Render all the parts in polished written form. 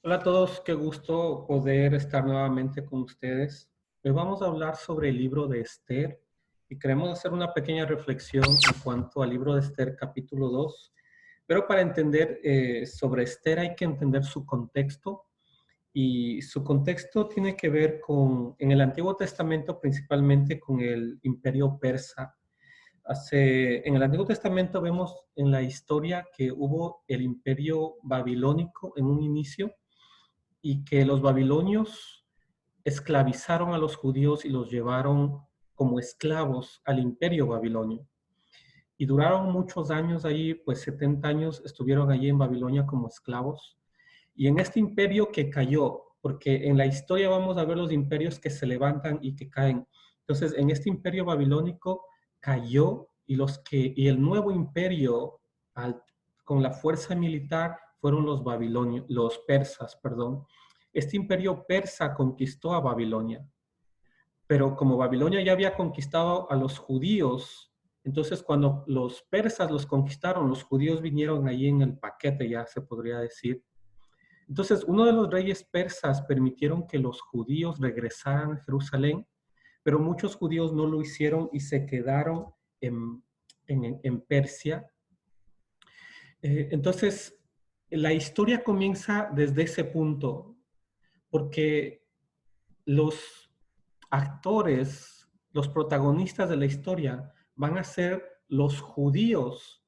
Hola a todos, qué gusto poder estar nuevamente con ustedes. Hoy vamos a hablar sobre el libro de Esther y queremos hacer una pequeña reflexión en cuanto al libro de Esther capítulo 2. Pero para entender sobre Esther hay que entender su contexto y su contexto tiene que ver con, en el Antiguo Testamento principalmente con el Imperio Persa. En el Antiguo Testamento vemos en la historia que hubo el Imperio Babilónico en un inicio y que los babilonios esclavizaron a los judíos y los llevaron como esclavos al imperio babilonio. Y duraron muchos años allí, pues 70 años estuvieron allí en Babilonia como esclavos. Y en este imperio que cayó, porque en la historia vamos a ver los imperios que se levantan y que caen. Entonces, en este imperio babilónico cayó y el nuevo imperio con la fuerza militar fueron los persas, perdón. Este imperio persa conquistó a Babilonia, pero como Babilonia ya había conquistado a los judíos, entonces cuando los persas los conquistaron, los judíos vinieron ahí en el paquete, ya se podría decir. Entonces, uno de los reyes persas permitieron que los judíos regresaran a Jerusalén, pero muchos judíos no lo hicieron y se quedaron en Persia. Entonces, la historia comienza desde ese punto, porque los actores, los protagonistas de la historia van a ser los judíos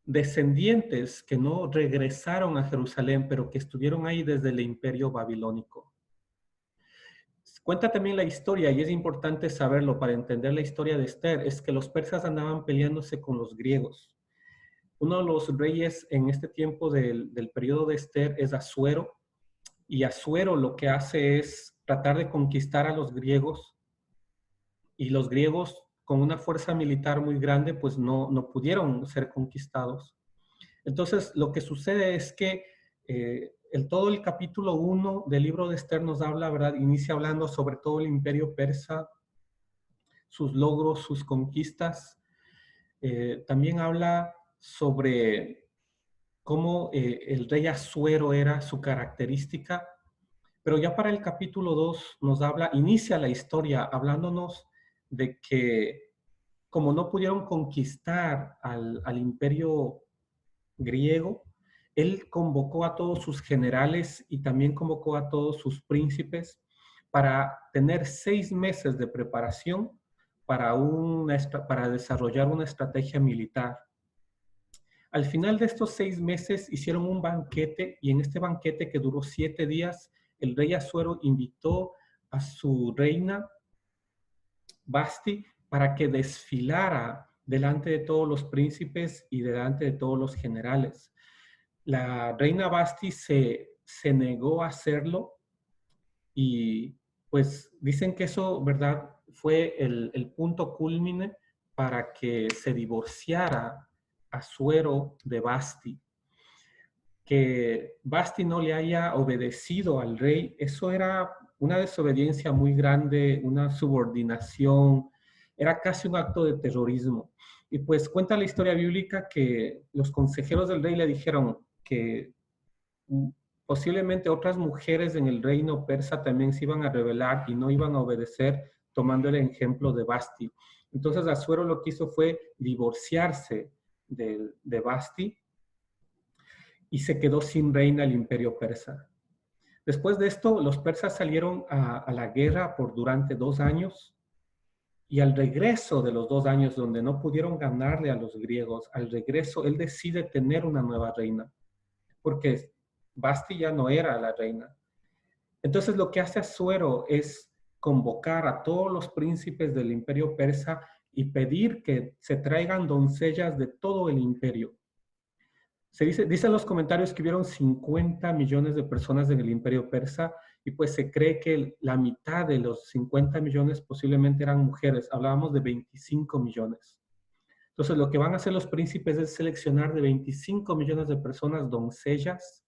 descendientes que no regresaron a Jerusalén, pero que estuvieron ahí desde el imperio babilónico. Cuenta también la historia, y es importante saberlo para entender la historia de Esther, es que los persas andaban peleándose con los griegos. Uno de los reyes en este tiempo del periodo de Esther es Asuero, y Asuero lo que hace es tratar de conquistar a los griegos, y los griegos con una fuerza militar muy grande pues no pudieron ser conquistados. Entonces lo que sucede es que todo el capítulo 1 del libro de Esther nos habla, ¿verdad? Inicia hablando sobre todo el imperio persa, sus logros, sus conquistas. También habla sobre cómo el rey Asuero era su característica, pero ya para el capítulo 2 nos habla, inicia la historia hablándonos de que como no pudieron conquistar al imperio griego, él convocó a todos sus generales y también convocó a todos sus príncipes para tener 6 meses de preparación para desarrollar una estrategia militar. Al final de estos 6 meses hicieron un banquete y en este banquete que duró 7 días, el rey Asuero invitó a su reina Basti para que desfilara delante de todos los príncipes y delante de todos los generales. La reina Basti se negó a hacerlo y pues dicen que eso, ¿verdad? Fue el punto culmine para que se divorciara Asuero de Basti. Que Basti no le haya obedecido al rey, eso era una desobediencia muy grande, una subordinación, era casi un acto de terrorismo. Y pues cuenta la historia bíblica que los consejeros del rey le dijeron que posiblemente otras mujeres en el reino persa también se iban a rebelar y no iban a obedecer, tomando el ejemplo de Basti. Entonces Asuero lo que hizo fue divorciarse de Basti y se quedó sin reina el imperio persa. Después de esto, los persas salieron a la guerra durante 2 años y al regreso de los 2 años donde no pudieron ganarle a los griegos, al regreso él decide tener una nueva reina porque Basti ya no era la reina. Entonces lo que hace Asuero es convocar a todos los príncipes del imperio persa y pedir que se traigan doncellas de todo el imperio. Dice en los comentarios que hubieron 50 millones de personas en el imperio persa y pues se cree que la mitad de los 50 millones posiblemente eran mujeres. Hablábamos de 25 millones. Entonces lo que van a hacer los príncipes es seleccionar de 25 millones de personas doncellas,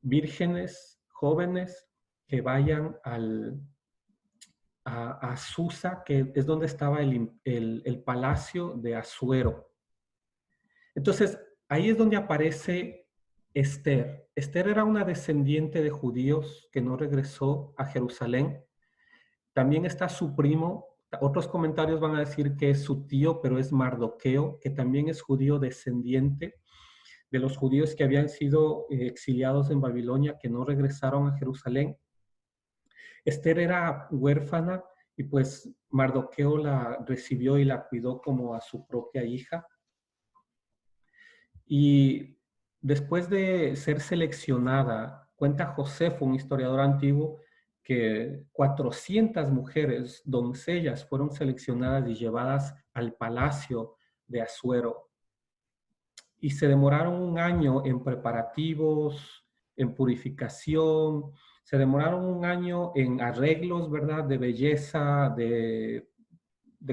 vírgenes, jóvenes, que vayan a Susa, que es donde estaba el palacio de Asuero. Entonces, ahí es donde aparece Esther. Esther era una descendiente de judíos que no regresó a Jerusalén. También está su primo. Otros comentarios van a decir que es su tío, pero es Mardoqueo, que también es judío descendiente de los judíos que habían sido exiliados en Babilonia, que no regresaron a Jerusalén. Esther era huérfana y pues Mardoqueo la recibió y la cuidó como a su propia hija. Y después de ser seleccionada, cuenta Josefo, un historiador antiguo, que 400 mujeres, doncellas, fueron seleccionadas y llevadas al palacio de Asuero. Y se demoraron un año en preparativos, en purificación, se demoraron un año en arreglos, ¿verdad? De belleza, de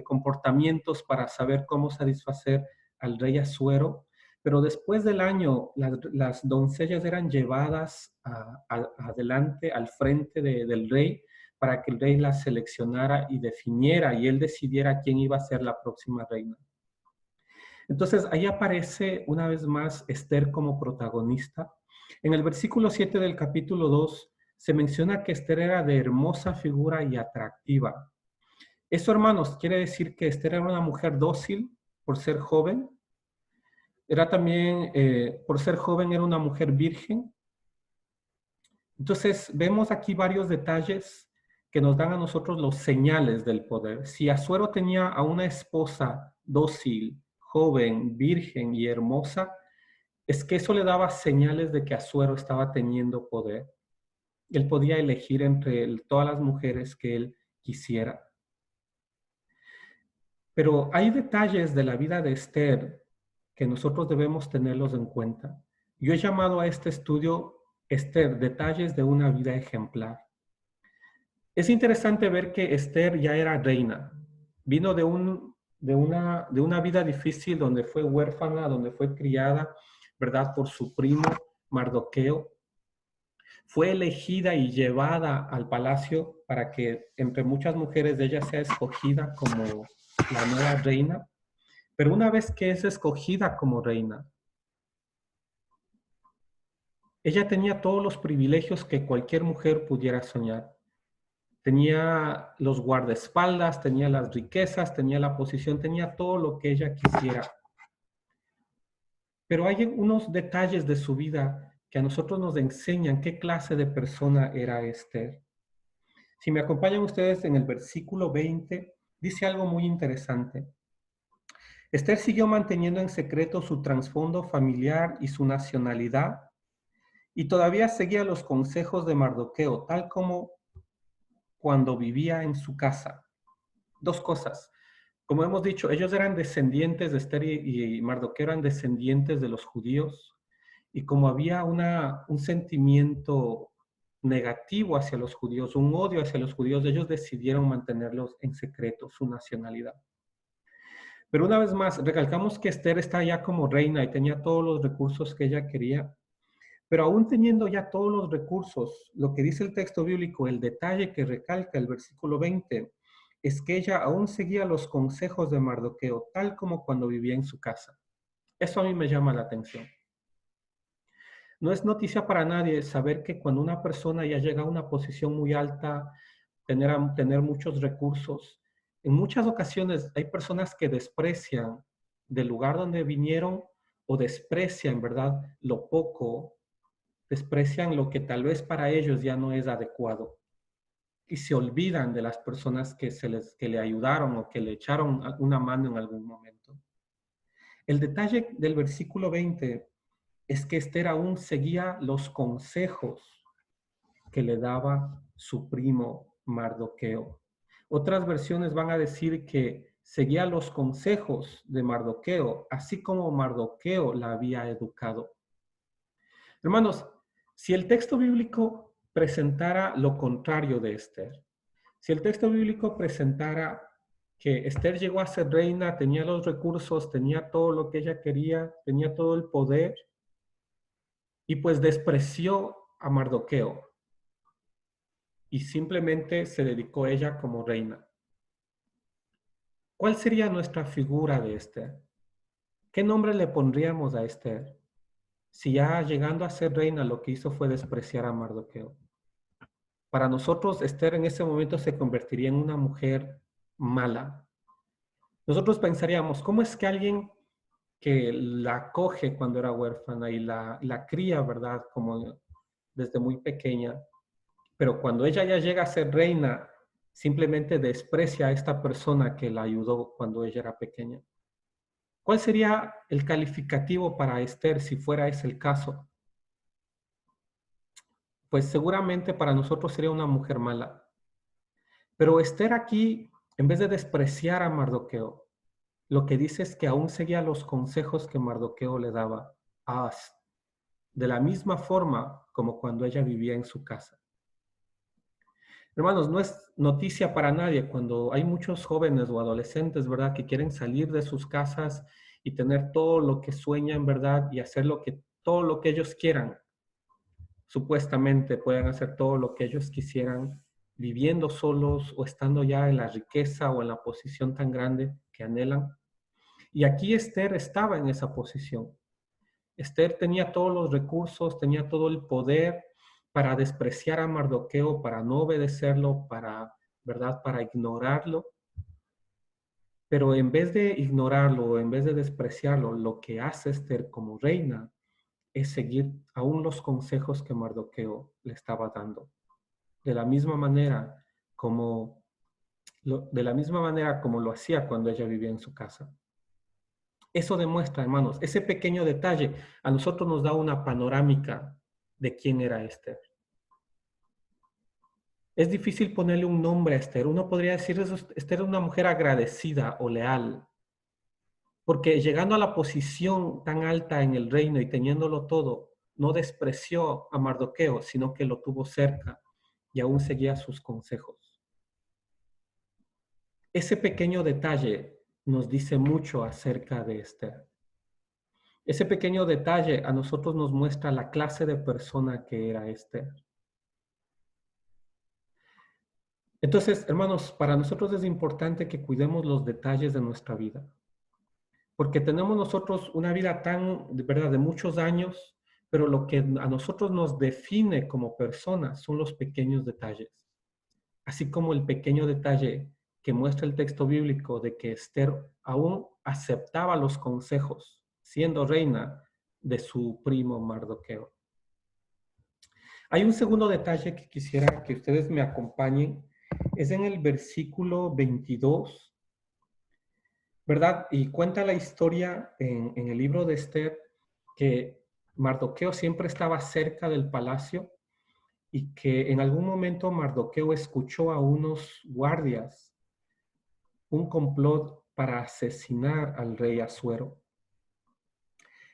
comportamientos para saber cómo satisfacer al rey Asuero. Pero después del año, las doncellas eran llevadas adelante, al frente del rey, para que el rey las seleccionara y definiera y él decidiera quién iba a ser la próxima reina. Entonces, ahí aparece una vez más Esther como protagonista. En el versículo 7 del capítulo 2 se menciona que Esther era de hermosa figura y atractiva. Eso, hermanos, quiere decir que Esther era una mujer dócil por ser joven. Era también, por ser joven, era una mujer virgen. Entonces, vemos aquí varios detalles que nos dan a nosotros los señales del poder. Si Asuero tenía a una esposa dócil, joven, virgen y hermosa, es que eso le daba señales de que Asuero estaba teniendo poder. Él podía elegir entre todas las mujeres que él quisiera. Pero hay detalles de la vida de Esther que nosotros debemos tenerlos en cuenta. Yo he llamado a este estudio Esther, detalles de una vida ejemplar. Es interesante ver que Esther ya era reina. Vino de una vida difícil donde fue huérfana, donde fue criada, ¿verdad? Por su primo Mardoqueo. Fue elegida y llevada al palacio para que entre muchas mujeres de ella sea escogida como la nueva reina. Pero una vez que es escogida como reina, ella tenía todos los privilegios que cualquier mujer pudiera soñar. Tenía los guardaespaldas, tenía las riquezas, tenía la posición, tenía todo lo que ella quisiera. Pero hay unos detalles de su vida que a nosotros nos enseñan qué clase de persona era Esther. Si me acompañan ustedes en el versículo 20, dice algo muy interesante. Esther siguió manteniendo en secreto su trasfondo familiar y su nacionalidad, y todavía seguía los consejos de Mardoqueo, tal como cuando vivía en su casa. Dos cosas. Como hemos dicho, ellos eran descendientes de Esther y Mardoqueo eran descendientes de los judíos, y como había un sentimiento negativo hacia los judíos, un odio hacia los judíos, ellos decidieron mantenerlos en secreto, su nacionalidad. Pero una vez más, recalcamos que Esther está ya como reina y tenía todos los recursos que ella quería, pero aún teniendo ya todos los recursos, lo que dice el texto bíblico, el detalle que recalca el versículo 20, es que ella aún seguía los consejos de Mardoqueo, tal como cuando vivía en su casa. Eso a mí me llama la atención. No es noticia para nadie saber que cuando una persona ya llega a una posición muy alta, tener muchos recursos, en muchas ocasiones hay personas que desprecian del lugar donde vinieron o desprecian, ¿verdad?, lo poco, desprecian lo que tal vez para ellos ya no es adecuado y se olvidan de las personas que le ayudaron o que le echaron una mano en algún momento. El detalle del versículo 20 es que Esther aún seguía los consejos que le daba su primo Mardoqueo. Otras versiones van a decir que seguía los consejos de Mardoqueo, así como Mardoqueo la había educado. Hermanos, si el texto bíblico presentara lo contrario de Esther, si el texto bíblico presentara que Esther llegó a ser reina, tenía los recursos, tenía todo lo que ella quería, tenía todo el poder, y pues despreció a Mardoqueo y simplemente se dedicó ella como reina. ¿Cuál sería nuestra figura de Esther? ¿Qué nombre le pondríamos a Esther? si ya llegando a ser reina lo que hizo fue despreciar a Mardoqueo? Para nosotros, Esther en ese momento se convertiría en una mujer mala. Nosotros pensaríamos, ¿cómo es que alguien que la acoge cuando era huérfana y la cría, ¿verdad? Como desde muy pequeña, pero cuando ella ya llega a ser reina, simplemente desprecia a esta persona que la ayudó cuando ella era pequeña? ¿Cuál sería el calificativo para Esther si fuera ese el caso? Pues seguramente para nosotros sería una mujer mala. Pero Esther aquí, en vez de despreciar a Mardoqueo, lo que dice es que aún seguía los consejos que Mardoqueo le daba a de la misma forma como cuando ella vivía en su casa. Hermanos, no es noticia para nadie cuando hay muchos jóvenes o adolescentes, ¿verdad?, que quieren salir de sus casas y tener todo lo que sueñan, ¿verdad?, y hacer todo lo que ellos quieran. Supuestamente pueden hacer todo lo que ellos quisieran, viviendo solos o estando ya en la riqueza o en la posición tan grande que anhelan. Y aquí Esther estaba en esa posición. Esther tenía todos los recursos, tenía todo el poder para despreciar a Mardoqueo, para no obedecerlo, ¿verdad?, para ignorarlo. Pero en vez de ignorarlo, en vez de despreciarlo, lo que hace Esther como reina es seguir aún los consejos que Mardoqueo le estaba dando. De la misma manera como lo hacía cuando ella vivía en su casa. Eso demuestra, hermanos, ese pequeño detalle a nosotros nos da una panorámica de quién era Esther. Es difícil ponerle un nombre a Esther. Uno podría decir, Esther es una mujer agradecida o leal, porque llegando a la posición tan alta en el reino y teniéndolo todo, no despreció a Mardoqueo, sino que lo tuvo cerca y aún seguía sus consejos. Ese pequeño detalle nos dice mucho acerca de Esther. Ese pequeño detalle a nosotros nos muestra la clase de persona que era Esther. Entonces, hermanos, para nosotros es importante que cuidemos los detalles de nuestra vida, porque tenemos nosotros una vida tan, de verdad, de muchos años, pero lo que a nosotros nos define como personas son los pequeños detalles. Así como el pequeño detalle que muestra el texto bíblico de que Esther aún aceptaba los consejos, siendo reina, de su primo Mardoqueo. Hay un segundo detalle que quisiera que ustedes me acompañen, es en el versículo 22, ¿verdad? Y cuenta la historia en el libro de Esther que Mardoqueo siempre estaba cerca del palacio y que en algún momento Mardoqueo escuchó a unos guardias un complot para asesinar al rey Asuero.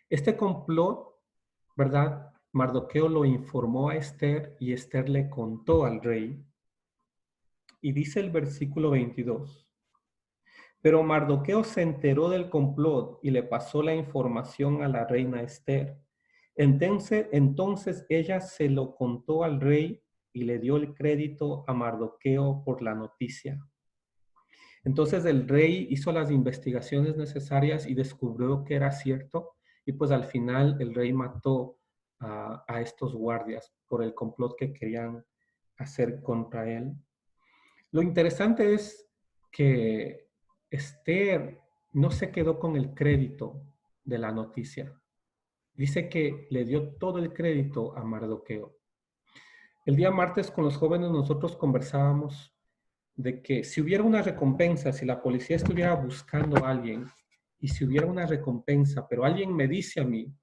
Este complot, ¿verdad? Mardoqueo lo informó a Esther y Esther le contó al rey. Y dice el versículo 22. Pero Mardoqueo se enteró del complot y le pasó la información a la reina Esther. Entonces ella se lo contó al rey y le dio el crédito a Mardoqueo por la noticia. Entonces el rey hizo las investigaciones necesarias y descubrió que era cierto, y pues al final el rey mató a estos guardias por el complot que querían hacer contra él. Lo interesante es que Esther no se quedó con el crédito de la noticia. Dice que le dio todo el crédito a Mardoqueo. El día martes con los jóvenes nosotros conversábamos de que si hubiera una recompensa, si la policía estuviera buscando a alguien y si hubiera una recompensa, pero alguien me dice a mí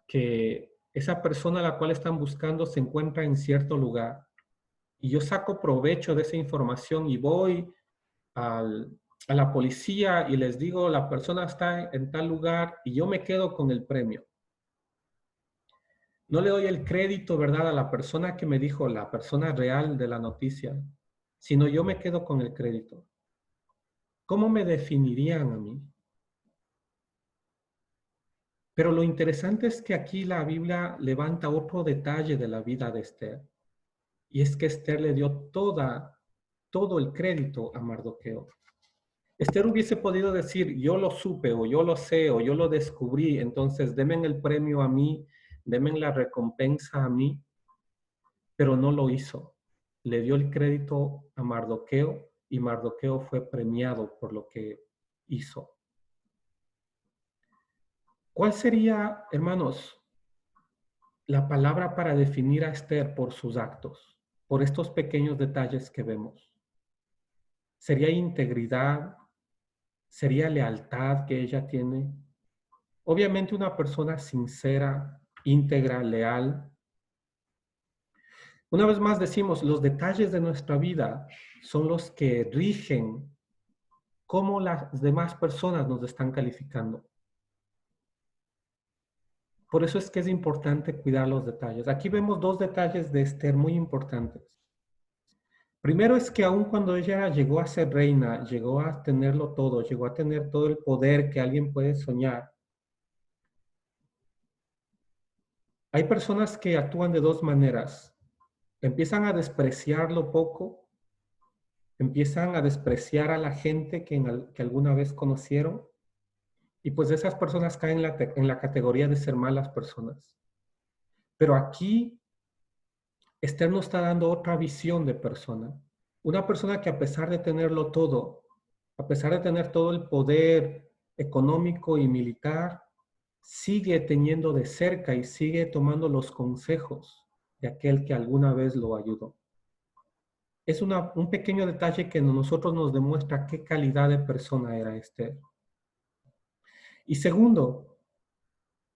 que esa persona a la cual están buscando se encuentra en cierto lugar y yo saco provecho de esa información y voy a la policía y les digo, la persona está en tal lugar y yo me quedo con el premio. No le doy el crédito, ¿verdad?, a la persona que me dijo, la persona real de la noticia, sino yo me quedo con el crédito. ¿Cómo me definirían a mí? Pero lo interesante es que aquí la Biblia levanta otro detalle de la vida de Esther, y es que Esther le dio todo el crédito a Mardoqueo. Esther hubiese podido decir, yo lo supe, o yo lo sé, o yo lo descubrí, entonces denme el premio a mí, denme la recompensa a mí, pero no lo hizo. Le dio el crédito a Mardoqueo y Mardoqueo fue premiado por lo que hizo. ¿Cuál sería, hermanos, la palabra para definir a Esther por sus actos, por estos pequeños detalles que vemos? ¿Sería integridad? ¿Sería lealtad que ella tiene? Obviamente una persona sincera, íntegra, leal. Una vez más decimos, los detalles de nuestra vida son los que rigen cómo las demás personas nos están calificando. Por eso es que es importante cuidar los detalles. Aquí vemos dos detalles de Esther muy importantes. Primero es que aun cuando ella llegó a ser reina, llegó a tenerlo todo, llegó a tener todo el poder que alguien puede soñar, hay personas que actúan de dos maneras. Empiezan a despreciar lo poco, empiezan a despreciar a la gente que alguna vez conocieron, y pues esas personas caen en la categoría de ser malas personas. Pero aquí Esther nos está dando otra visión de persona. Una persona que a pesar de tenerlo todo, a pesar de tener todo el poder económico y militar, sigue teniendo de cerca y sigue tomando los consejos de aquel que alguna vez lo ayudó. Es un pequeño detalle que a nosotros nos demuestra qué calidad de persona era Esther. Y segundo,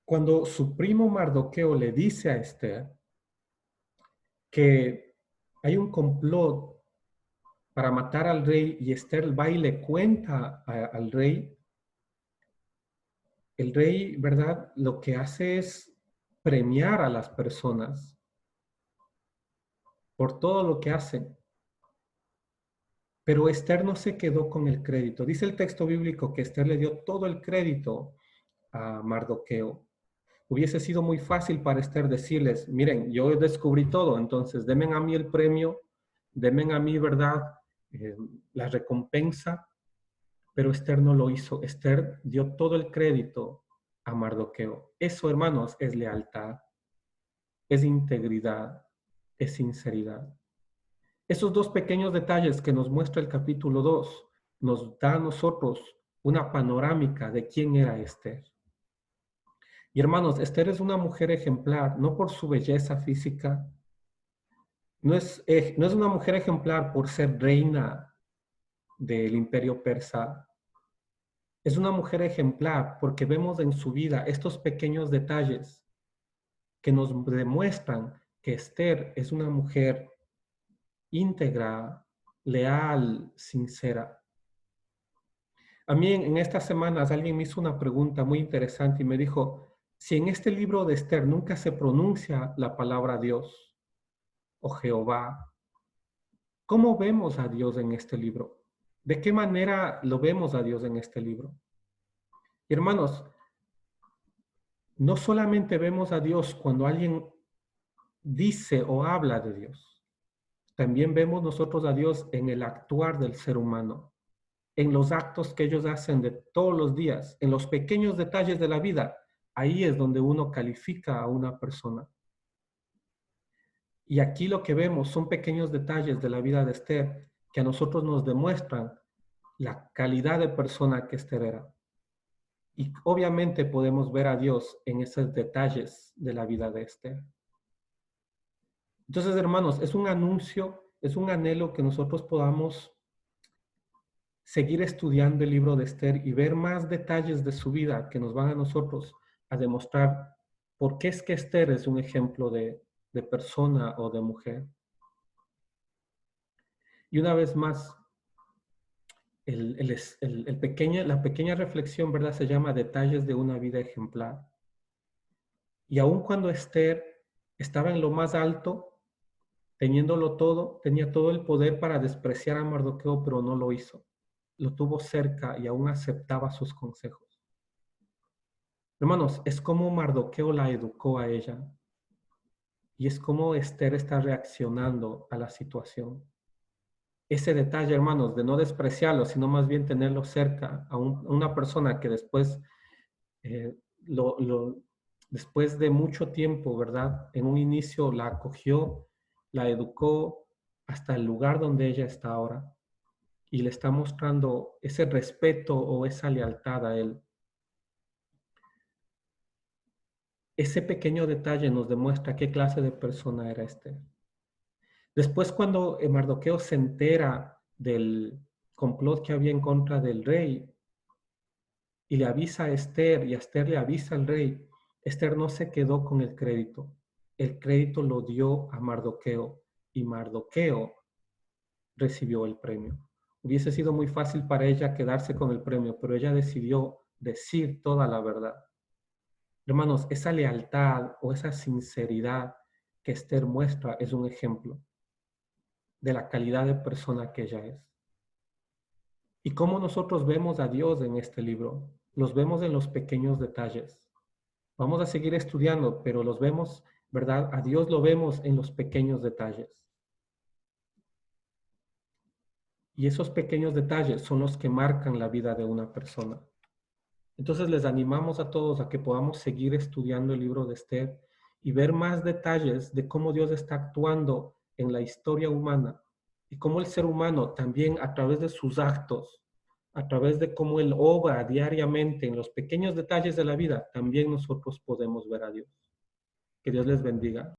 cuando su primo Mardoqueo le dice a Esther que hay un complot para matar al rey y Esther va y le cuenta al rey, el rey, ¿verdad? Lo que hace es premiar a las personas por todo lo que hacen. Pero Esther no se quedó con el crédito. Dice el texto bíblico que Esther le dio todo el crédito a Mardoqueo. Hubiese sido muy fácil para Esther decirles, miren, yo descubrí todo, entonces denme a mí el premio, denme a mí, ¿verdad? Eh, la recompensa, pero Esther no lo hizo. Esther dio todo el crédito a Mardoqueo. Eso, hermanos, es lealtad, es integridad, es sinceridad. Esos dos pequeños detalles que nos muestra el capítulo 2 nos da a nosotros una panorámica de quién era Esther. Y hermanos, Esther es una mujer ejemplar, no por su belleza física, no es una mujer ejemplar por ser reina del imperio persa, es una mujer ejemplar porque vemos en su vida estos pequeños detalles que nos demuestran que Esther es una mujer íntegra, leal, sincera. A mí en estas semanas alguien me hizo una pregunta muy interesante y me dijo, si en este libro de Esther nunca se pronuncia la palabra Dios o Jehová, ¿cómo vemos a Dios en este libro? ¿De qué manera lo vemos a Dios en este libro? Y hermanos, no solamente vemos a Dios cuando alguien dice o habla de Dios, también vemos nosotros a Dios en el actuar del ser humano, en los actos que ellos hacen de todos los días, en los pequeños detalles de la vida. Ahí es donde uno califica a una persona. Y aquí lo que vemos son pequeños detalles de la vida de Esther que a nosotros nos demuestran la calidad de persona que Esther era. Y obviamente podemos ver a Dios en esos detalles de la vida de Esther. Entonces, hermanos, es un anuncio, es un anhelo que nosotros podamos seguir estudiando el libro de Esther y ver más detalles de su vida que nos van a nosotros a demostrar por qué es que Esther es un ejemplo de persona o de mujer. Y una vez más, la pequeña reflexión, ¿verdad? Se llama Detalles de una vida ejemplar. Y aun cuando Esther estaba en lo más alto, teniéndolo todo, tenía todo el poder para despreciar a Mardoqueo, pero no lo hizo. Lo tuvo cerca y aún aceptaba sus consejos. Hermanos, es como Mardoqueo la educó a ella y es como Esther está reaccionando a la situación. ese detalle, hermanos, de no despreciarlo, sino más bien tenerlo cerca a una persona que después, eh, lo, lo- después de mucho tiempo, ¿verdad? En un inicio la acogió, la educó hasta el lugar donde ella está ahora y le está mostrando ese respeto o esa lealtad a él. Ese pequeño detalle nos demuestra qué clase de persona era Esther. Después, cuando Mardoqueo se entera del complot que había en contra del rey y le avisa a Esther y a Esther le avisa al rey, Esther no se quedó con el crédito. El crédito lo dio a Mardoqueo y Mardoqueo recibió el premio. Hubiese sido muy fácil para ella quedarse con el premio, pero ella decidió decir toda la verdad. Hermanos, esa lealtad o esa sinceridad que Esther muestra es un ejemplo de la calidad de persona que ella es. ¿Y cómo nosotros vemos a Dios en este libro? Los vemos en los pequeños detalles. Vamos a seguir estudiando, pero los vemos, ¿verdad? A Dios lo vemos en los pequeños detalles. Y esos pequeños detalles son los que marcan la vida de una persona. Entonces les animamos a todos a que podamos seguir estudiando el libro de Esther y ver más detalles de cómo Dios está actuando en la historia humana y cómo el ser humano también a través de sus actos, a través de cómo Él obra diariamente en los pequeños detalles de la vida, también nosotros podemos ver a Dios. Que Dios les bendiga.